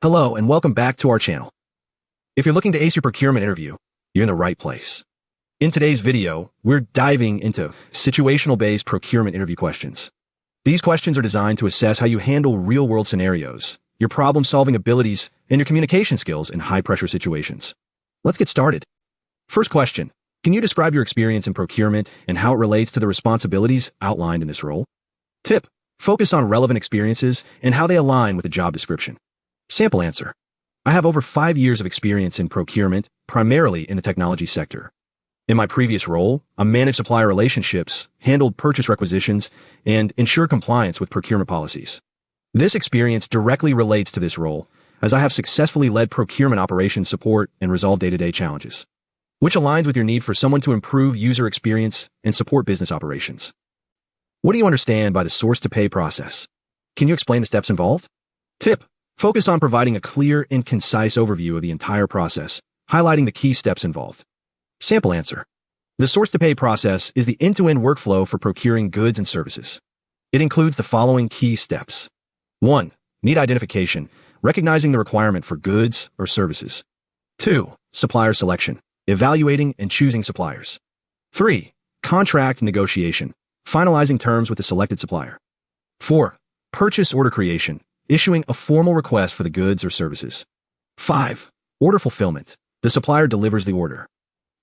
Hello and welcome back to our channel. If you're looking to ace your procurement interview, you're in the right place. In today's video, we're diving into situational-based procurement interview questions. These questions are designed to assess how you handle real-world scenarios, your problem-solving abilities, and your communication skills in high-pressure situations. Let's get started. First question, can you describe your experience in procurement and how it relates to the responsibilities outlined in this role? Tip, focus on relevant experiences and how they align with the job description. Sample answer. I have over 5 years of experience in procurement, primarily in the technology sector. In my previous role, I managed supplier relationships, handled purchase requisitions, and ensured compliance with procurement policies. This experience directly relates to this role, as I have successfully led procurement operations support and resolved day-to-day challenges, which aligns with your need for someone to improve user experience and support business operations. What do you understand by the source-to-pay process? Can you explain the steps involved? Tip. Focus on providing a clear and concise overview of the entire process, highlighting the key steps involved. Sample answer. The source-to-pay process is the end-to-end workflow for procuring goods and services. It includes the following key steps. 1. Need identification, recognizing the requirement for goods or services. 2. Supplier selection, evaluating and choosing suppliers. 3. Contract negotiation, finalizing terms with the selected supplier. 4. Purchase order creation, issuing a formal request for the goods or services. 5. Order fulfillment. The supplier delivers the order.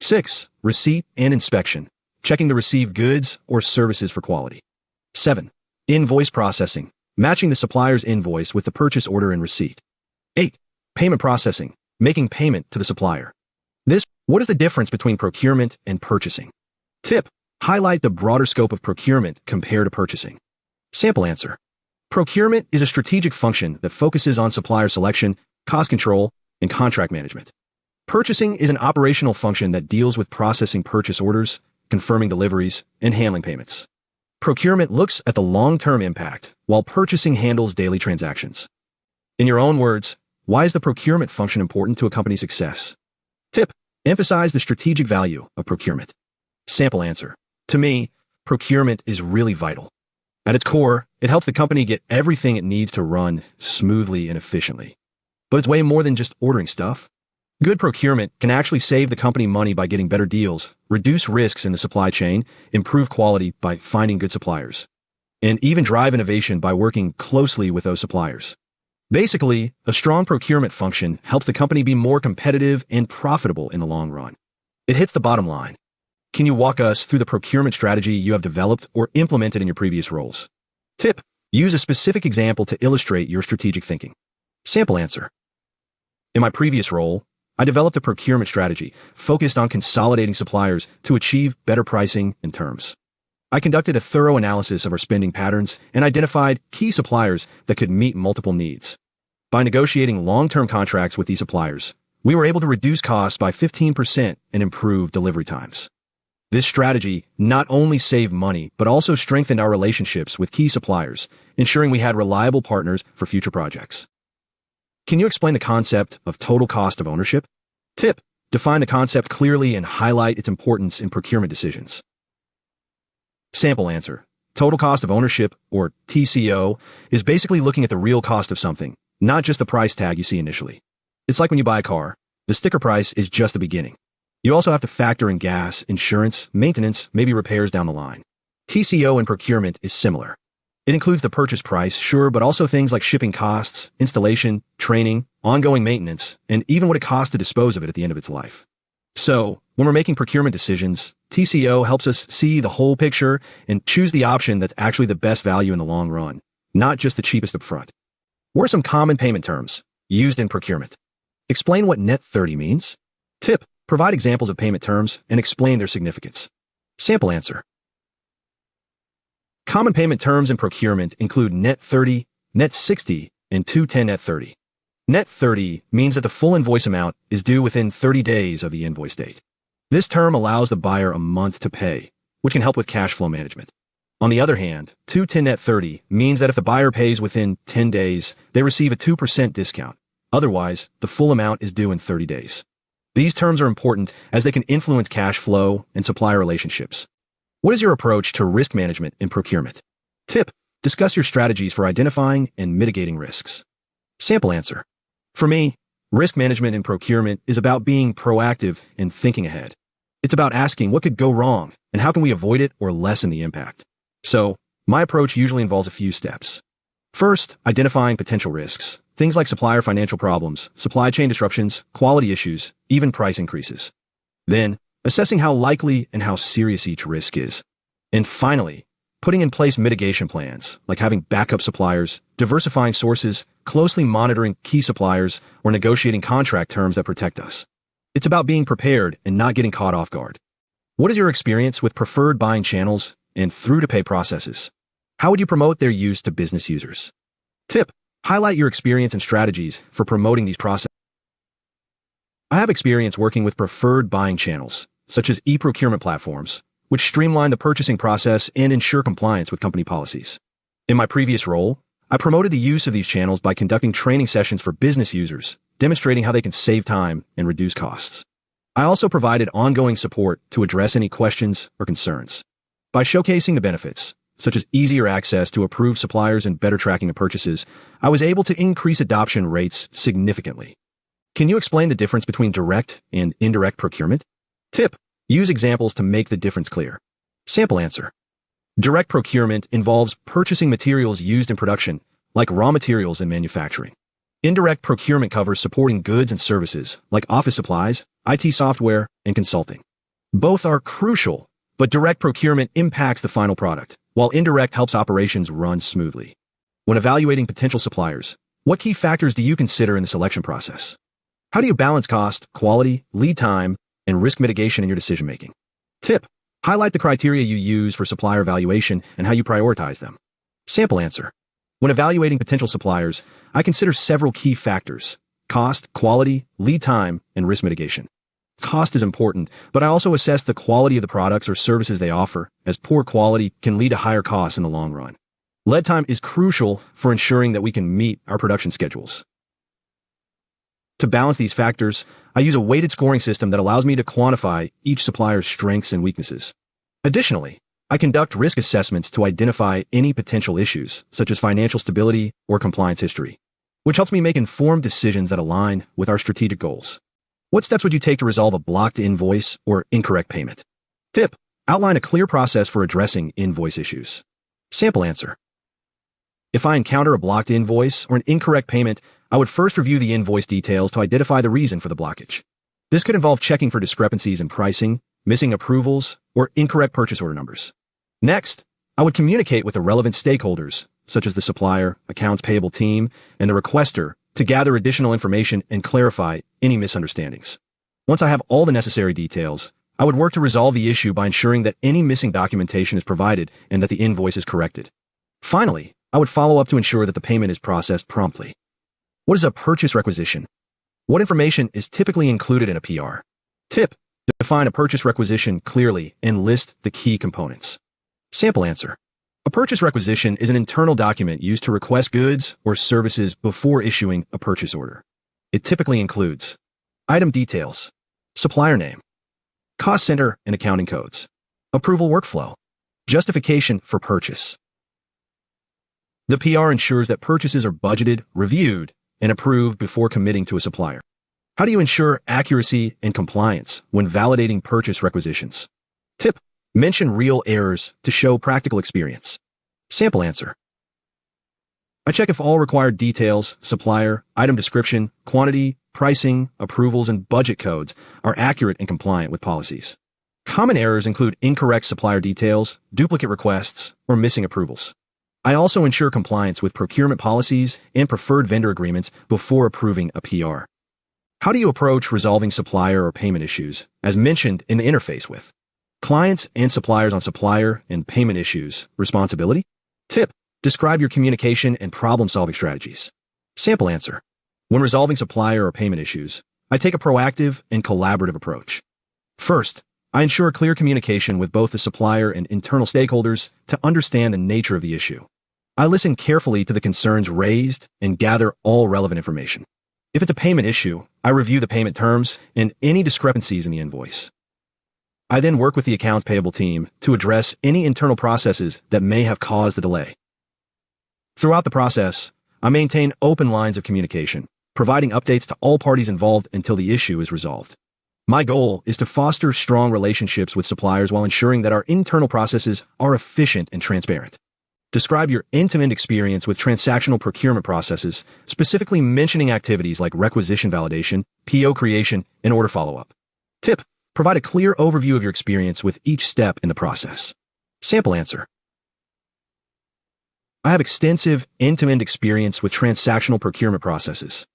6. Receipt and inspection, checking the received goods or services for quality. 7. Invoice processing, matching the supplier's invoice with the purchase order and receipt. 8. Payment processing, making payment to the supplier. What is the difference between procurement and purchasing? Tip, highlight the broader scope of procurement compared to purchasing. Sample answer. Procurement is a strategic function that focuses on supplier selection, cost control, and contract management. Purchasing is an operational function that deals with processing purchase orders, confirming deliveries, and handling payments. Procurement looks at the long-term impact, while purchasing handles daily transactions. In your own words, why is the procurement function important to a company's success? Tip, emphasize the strategic value of procurement. Sample answer. To me, procurement is really vital. At its core, it helps the company get everything it needs to run smoothly and efficiently. But it's way more than just ordering stuff. Good procurement can actually save the company money by getting better deals, reduce risks in the supply chain, improve quality by finding good suppliers, and even drive innovation by working closely with those suppliers. Basically, a strong procurement function helps the company be more competitive and profitable in the long run. It hits the bottom line. Can you walk us through the procurement strategy you have developed or implemented in your previous roles? Tip, use a specific example to illustrate your strategic thinking. Sample answer. In my previous role, I developed a procurement strategy focused on consolidating suppliers to achieve better pricing and terms. I conducted a thorough analysis of our spending patterns and identified key suppliers that could meet multiple needs. By negotiating long-term contracts with these suppliers, we were able to reduce costs by 15% and improve delivery times. This strategy not only saved money, but also strengthened our relationships with key suppliers, ensuring we had reliable partners for future projects. Can you explain the concept of total cost of ownership? Tip, define the concept clearly and highlight its importance in procurement decisions. Sample answer. Total cost of ownership, or TCO, is basically looking at the real cost of something, not just the price tag you see initially. It's like when you buy a car. The sticker price is just the beginning. You also have to factor in gas, insurance, maintenance, maybe repairs down the line. TCO in procurement is similar. It includes the purchase price, sure, but also things like shipping costs, installation, training, ongoing maintenance, and even what it costs to dispose of it at the end of its life. So, when we're making procurement decisions, TCO helps us see the whole picture and choose the option that's actually the best value in the long run, not just the cheapest up front. What are some common payment terms used in procurement? Explain what Net 30 means. Tip, provide examples of payment terms and explain their significance. Sample answer. Common payment terms in procurement include Net 30, Net 60, and 210 Net 30. Net 30 means that the full invoice amount is due within 30 days of the invoice date. This term allows the buyer a month to pay, which can help with cash flow management. On the other hand, 210 Net 30 means that if the buyer pays within 10 days, they receive a 2% discount. Otherwise, the full amount is due in 30 days. These terms are important as they can influence cash flow and supplier relationships. What is your approach to risk management in procurement? Tip, discuss your strategies for identifying and mitigating risks. Sample answer. For me, risk management in procurement is about being proactive and thinking ahead. It's about asking what could go wrong and how can we avoid it or lessen the impact. So, my approach usually involves a few steps. First, identifying potential risks, things like supplier financial problems, supply chain disruptions, quality issues, even price increases. Then, assessing how likely and how serious each risk is. And finally, putting in place mitigation plans, like having backup suppliers, diversifying sources, closely monitoring key suppliers, or negotiating contract terms that protect us. It's about being prepared and not getting caught off guard. What is your experience with preferred buying channels and through-to-pay processes? How would you promote their use to business users? Tip: highlight your experience and strategies for promoting these processes. I have experience working with preferred buying channels, such as e-procurement platforms, which streamline the purchasing process and ensure compliance with company policies. In my previous role, I promoted the use of these channels by conducting training sessions for business users, demonstrating how they can save time and reduce costs. I also provided ongoing support to address any questions or concerns. By showcasing the benefits, such as easier access to approved suppliers and better tracking of purchases, I was able to increase adoption rates significantly. Can you explain the difference between direct and indirect procurement? Tip: use examples to make the difference clear. Sample answer: direct procurement involves purchasing materials used in production, like raw materials in manufacturing. Indirect procurement covers supporting goods and services, like office supplies, IT software, and consulting. Both are crucial, but direct procurement impacts the final product, while indirect helps operations run smoothly. When evaluating potential suppliers, what key factors do you consider in the selection process? How do you balance cost, quality, lead time, and risk mitigation in your decision-making? Tip: highlight the criteria you use for supplier evaluation and how you prioritize them. Sample answer: when evaluating potential suppliers, I consider several key factors: cost, quality, lead time, and risk mitigation. Cost is important, but I also assess the quality of the products or services they offer, as poor quality can lead to higher costs in the long run. Lead time is crucial for ensuring that we can meet our production schedules. To balance these factors, I use a weighted scoring system that allows me to quantify each supplier's strengths and weaknesses. Additionally, I conduct risk assessments to identify any potential issues, such as financial stability or compliance history, which helps me make informed decisions that align with our strategic goals. What steps would you take to resolve a blocked invoice or incorrect payment? Tip: outline a clear process for addressing invoice issues. Sample answer: if I encounter a blocked invoice or an incorrect payment, I would first review the invoice details to identify the reason for the blockage. This could involve checking for discrepancies in pricing, missing approvals, or incorrect purchase order numbers. Next, I would communicate with the relevant stakeholders, such as the supplier, accounts payable team, and the requester, to gather additional information and clarify any misunderstandings. Once I have all the necessary details, I would work to resolve the issue by ensuring that any missing documentation is provided and that the invoice is corrected. Finally, I would follow up to ensure that the payment is processed promptly. What is a purchase requisition? What information is typically included in a PR? Tip: define a purchase requisition clearly and list the key components. Sample answer: a purchase requisition is an internal document used to request goods or services before issuing a purchase order. It typically includes item details, supplier name, cost center and accounting codes, approval workflow, justification for purchase. The PR ensures that purchases are budgeted, reviewed, and approved before committing to a supplier. How do you ensure accuracy and compliance when validating purchase requisitions? Tip: mention real errors to show practical experience. Sample answer: I check if all required details, supplier, item description, quantity, pricing, approvals, and budget codes are accurate and compliant with policies. Common errors include incorrect supplier details, duplicate requests, or missing approvals. I also ensure compliance with procurement policies and preferred vendor agreements before approving a PR. How do you approach resolving supplier or payment issues, as mentioned in the interface with clients and suppliers on supplier and payment issues responsibility? Tip: describe your communication and problem-solving strategies. Sample answer: when resolving supplier or payment issues, I take a proactive and collaborative approach. First, I ensure clear communication with both the supplier and internal stakeholders to understand the nature of the issue. I listen carefully to the concerns raised and gather all relevant information. If it's a payment issue, I review the payment terms and any discrepancies in the invoice. I then work with the accounts payable team to address any internal processes that may have caused the delay. Throughout the process, I maintain open lines of communication, providing updates to all parties involved until the issue is resolved. My goal is to foster strong relationships with suppliers while ensuring that our internal processes are efficient and transparent. Describe your end-to-end experience with transactional procurement processes, specifically mentioning activities like requisition validation, PO creation, and order follow-up. Tip: provide a clear overview of your experience with each step in the process. Sample answer: I have extensive end-to-end experience with transactional procurement processes.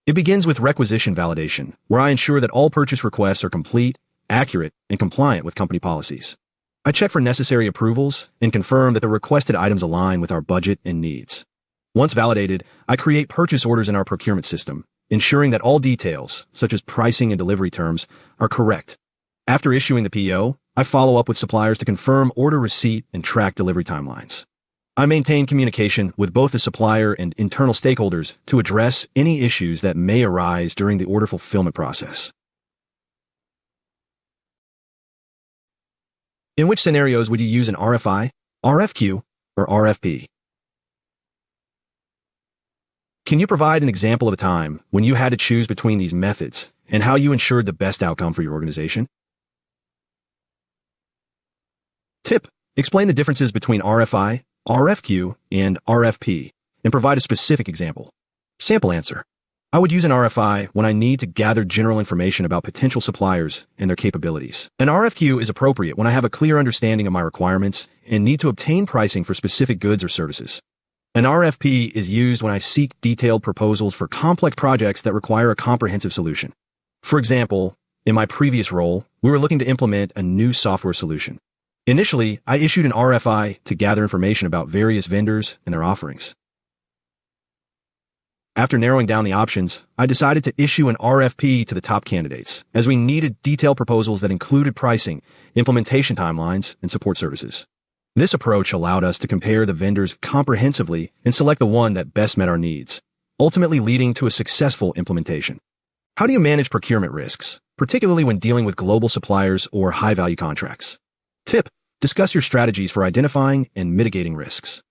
It begins with requisition validation, where I ensure that all purchase requests are complete, accurate, and compliant with company policies. I check for necessary approvals and confirm that the requested items align with our budget and needs. Once validated, I create purchase orders in our procurement system, ensuring that all details, such as pricing and delivery terms, are correct. After issuing the PO, I follow up with suppliers to confirm order receipt and track delivery timelines. I maintain communication with both the supplier and internal stakeholders to address any issues that may arise during the order fulfillment process. In which scenarios would you use an RFI, RFQ, or RFP? Can you provide an example of a time when you had to choose between these methods and how you ensured the best outcome for your organization? Tip: explain the differences between RFI, RFQ, and RFP, and provide a specific example. Sample answer: I would use an RFI when I need to gather general information about potential suppliers and their capabilities. An RFQ is appropriate when I have a clear understanding of my requirements and need to obtain pricing for specific goods or services. An RFP is used when I seek detailed proposals for complex projects that require a comprehensive solution. For example, in my previous role, we were looking to implement a new software solution. Initially, I issued an RFI to gather information about various vendors and their offerings. After narrowing down the options, I decided to issue an RFP to the top candidates, as we needed detailed proposals that included pricing, implementation timelines, and support services. This approach allowed us to compare the vendors comprehensively and select the one that best met our needs, ultimately leading to a successful implementation. How do you manage procurement risks, particularly when dealing with global suppliers or high-value contracts? Tip: discuss your strategies for identifying and mitigating risks.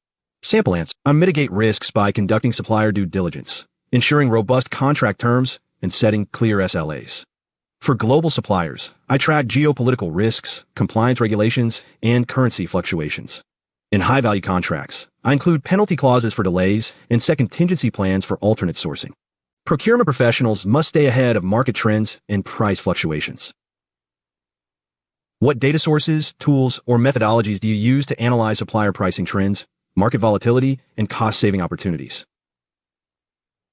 Sample answer: I mitigate risks by conducting supplier due diligence, ensuring robust contract terms, and setting clear SLAs. For global suppliers, I track geopolitical risks, compliance regulations, and currency fluctuations. In high-value contracts, I include penalty clauses for delays and set contingency plans for alternate sourcing. Procurement professionals must stay ahead of market trends and price fluctuations. What data sources, tools, or methodologies do you use to analyze supplier pricing trends, market volatility, and cost-saving opportunities?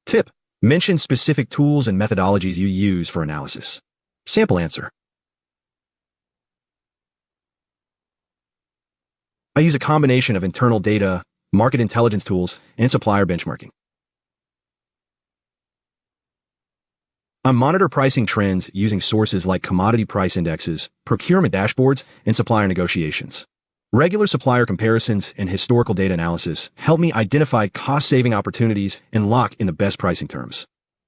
Tip: mention specific tools and methodologies you use for analysis. Sample answer: I use a combination of internal data, market intelligence tools, and supplier benchmarking. I monitor pricing trends using sources like commodity price indexes, procurement dashboards, and supplier negotiations. Regular supplier comparisons and historical data analysis help me identify cost-saving opportunities and lock in the best pricing terms.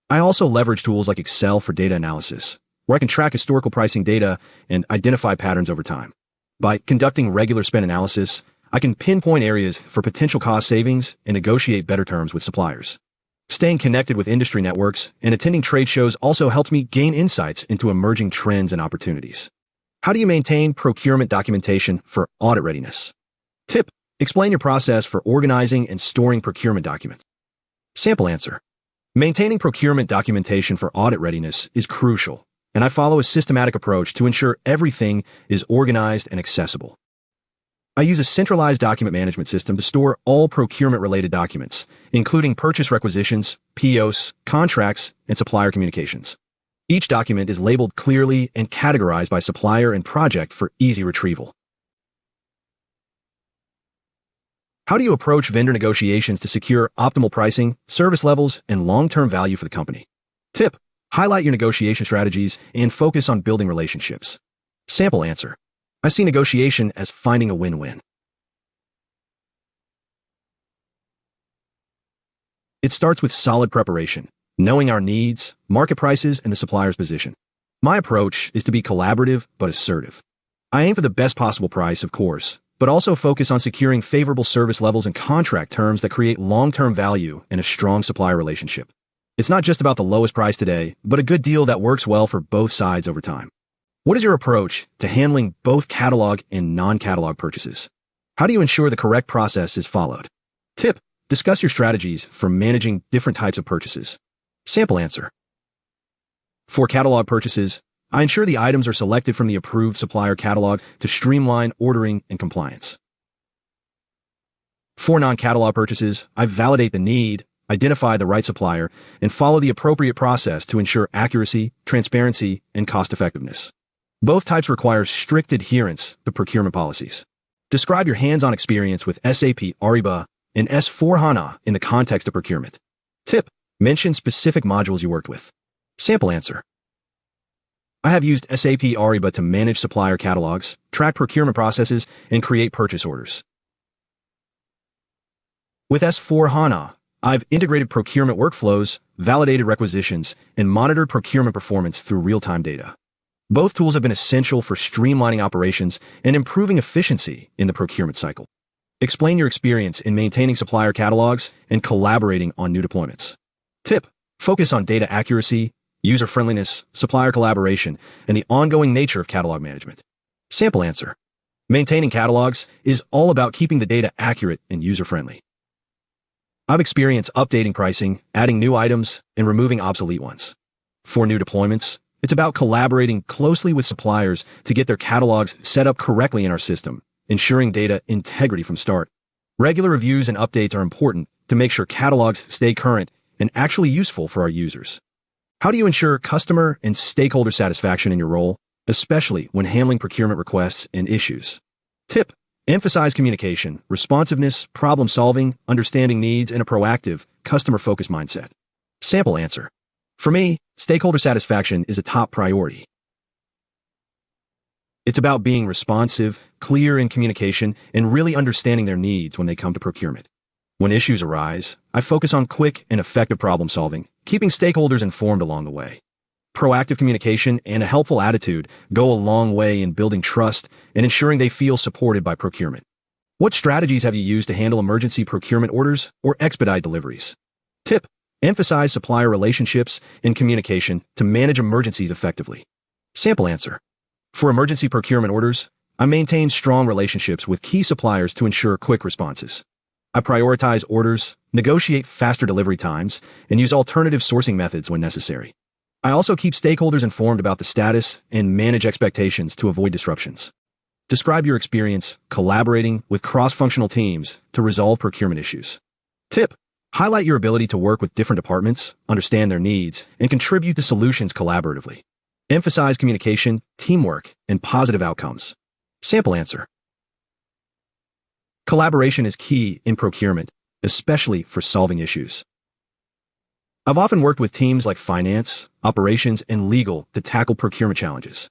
I also leverage tools like Excel for data analysis, where I can track historical pricing data and identify patterns over time. By conducting regular spend analysis, I can pinpoint areas for potential cost savings and negotiate better terms with suppliers. Staying connected with industry networks and attending trade shows also helps me gain insights into emerging trends and opportunities. How do you maintain procurement documentation for audit readiness? Tip: explain your process for organizing and storing procurement documents. Sample answer: maintaining procurement documentation for audit readiness is crucial, and I follow a systematic approach to ensure everything is organized and accessible. I use a centralized document management system to store all procurement-related documents, including purchase requisitions, POs, contracts, and supplier communications. Each document is labeled clearly and categorized by supplier and project for easy retrieval. How do you approach vendor negotiations to secure optimal pricing, service levels, and long-term value for the company? Tip: highlight your negotiation strategies and focus on building relationships. Sample answer: I see negotiation as finding a win-win. It starts with solid preparation, knowing our needs, market prices, and the supplier's position. My approach is to be collaborative but assertive. I aim for the best possible price, of course, but also focus on securing favorable service levels and contract terms that create long-term value and a strong supplier relationship. It's not just about the lowest price today, but a good deal that works well for both sides over time. What is your approach to handling both catalog and non-catalog purchases? How do you ensure the correct process is followed? Tip: discuss your strategies for managing different types of purchases. Sample answer. For catalog purchases, I ensure the items are selected from the approved supplier catalog to streamline ordering and compliance. For non-catalog purchases, I validate the need, identify the right supplier, and follow the appropriate process to ensure accuracy, transparency, and cost-effectiveness. Both types require strict adherence to procurement policies. Describe your hands-on experience with SAP Ariba and S/4HANA in the context of procurement. Tip: mention specific modules you worked with. Sample answer. I have used SAP Ariba to manage supplier catalogs, track procurement processes, and create purchase orders. With S/4HANA, I've integrated procurement workflows, validated requisitions, and monitored procurement performance through real-time data. Both tools have been essential for streamlining operations and improving efficiency in the procurement cycle. Explain your experience in maintaining supplier catalogs and collaborating on new deployments. Tip: focus on data accuracy, user-friendliness, supplier collaboration, and the ongoing nature of catalog management. Sample answer. Maintaining catalogs is all about keeping the data accurate and user-friendly. I've experienced updating pricing, adding new items, and removing obsolete ones. For new deployments, it's about collaborating closely with suppliers to get their catalogs set up correctly in our system, ensuring data integrity from start. Regular reviews and updates are important to make sure catalogs stay current and actually useful for our users. How do you ensure customer and stakeholder satisfaction in your role, especially when handling procurement requests and issues? Tip: emphasize communication, responsiveness, problem-solving, understanding needs, and a proactive, customer-focused mindset. Sample answer. For me, stakeholder satisfaction is a top priority. It's about being responsive, clear in communication, and really understanding their needs when they come to procurement. When issues arise, I focus on quick and effective problem-solving, keeping stakeholders informed along the way. Proactive communication and a helpful attitude go a long way in building trust and ensuring they feel supported by procurement. What strategies have you used to handle emergency procurement orders or expedite deliveries? Tip: emphasize supplier relationships and communication to manage emergencies effectively. Sample answer. For emergency procurement orders, I maintain strong relationships with key suppliers to ensure quick responses. I prioritize orders, negotiate faster delivery times, and use alternative sourcing methods when necessary. I also keep stakeholders informed about the status and manage expectations to avoid disruptions. Describe your experience collaborating with cross-functional teams to resolve procurement issues. Tip: highlight your ability to work with different departments, understand their needs, and contribute to solutions collaboratively. Emphasize communication, teamwork, and positive outcomes. Sample answer. Collaboration is key in procurement, especially for solving issues. I've often worked with teams like finance, operations, and legal to tackle procurement challenges.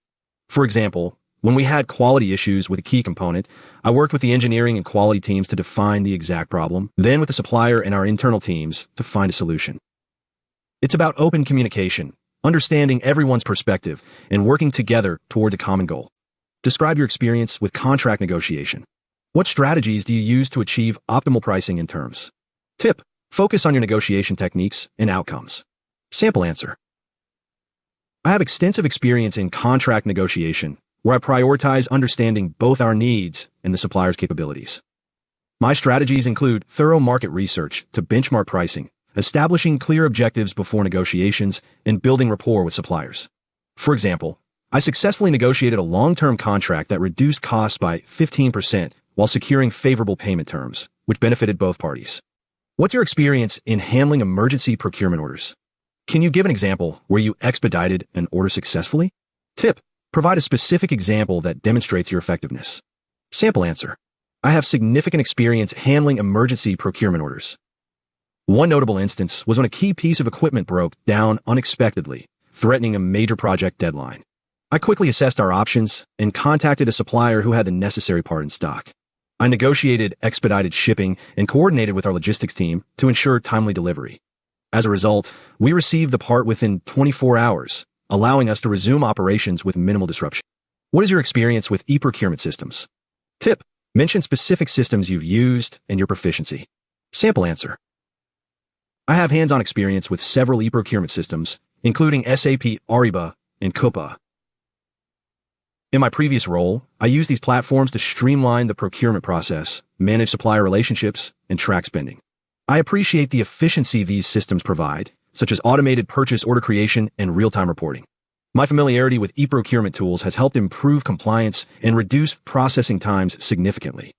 For example, when we had quality issues with a key component, I worked with the engineering and quality teams to define the exact problem, then with the supplier and our internal teams to find a solution. It's about open communication, understanding everyone's perspective, and working together toward a common goal. Describe your experience with contract negotiation. What strategies do you use to achieve optimal pricing and terms? Tip: focus on your negotiation techniques and outcomes. Sample answer. I have extensive experience in contract negotiation, where I prioritize understanding both our needs and the supplier's capabilities. My strategies include thorough market research to benchmark pricing, establishing clear objectives before negotiations, and building rapport with suppliers. For example, I successfully negotiated a long-term contract that reduced costs by 15% while securing favorable payment terms, which benefited both parties. What's your experience in handling emergency procurement orders? Can you give an example where you expedited an order successfully? Tip: provide a specific example that demonstrates your effectiveness. Sample answer. I have significant experience handling emergency procurement orders. One notable instance was when a key piece of equipment broke down unexpectedly, threatening a major project deadline. I quickly assessed our options and contacted a supplier who had the necessary part in stock. I negotiated expedited shipping and coordinated with our logistics team to ensure timely delivery. As a result, we received the part within 24 hours, allowing us to resume operations with minimal disruption. What is your experience with e-procurement systems? Tip: mention specific systems you've used and your proficiency. Sample answer. I have hands-on experience with several e-procurement systems, including SAP Ariba and Coupa. In my previous role, I used these platforms to streamline the procurement process, manage supplier relationships, and track spending. I appreciate the efficiency these systems provide, such as automated purchase order creation and real-time reporting. My familiarity with e-procurement tools has helped improve compliance and reduce processing times significantly.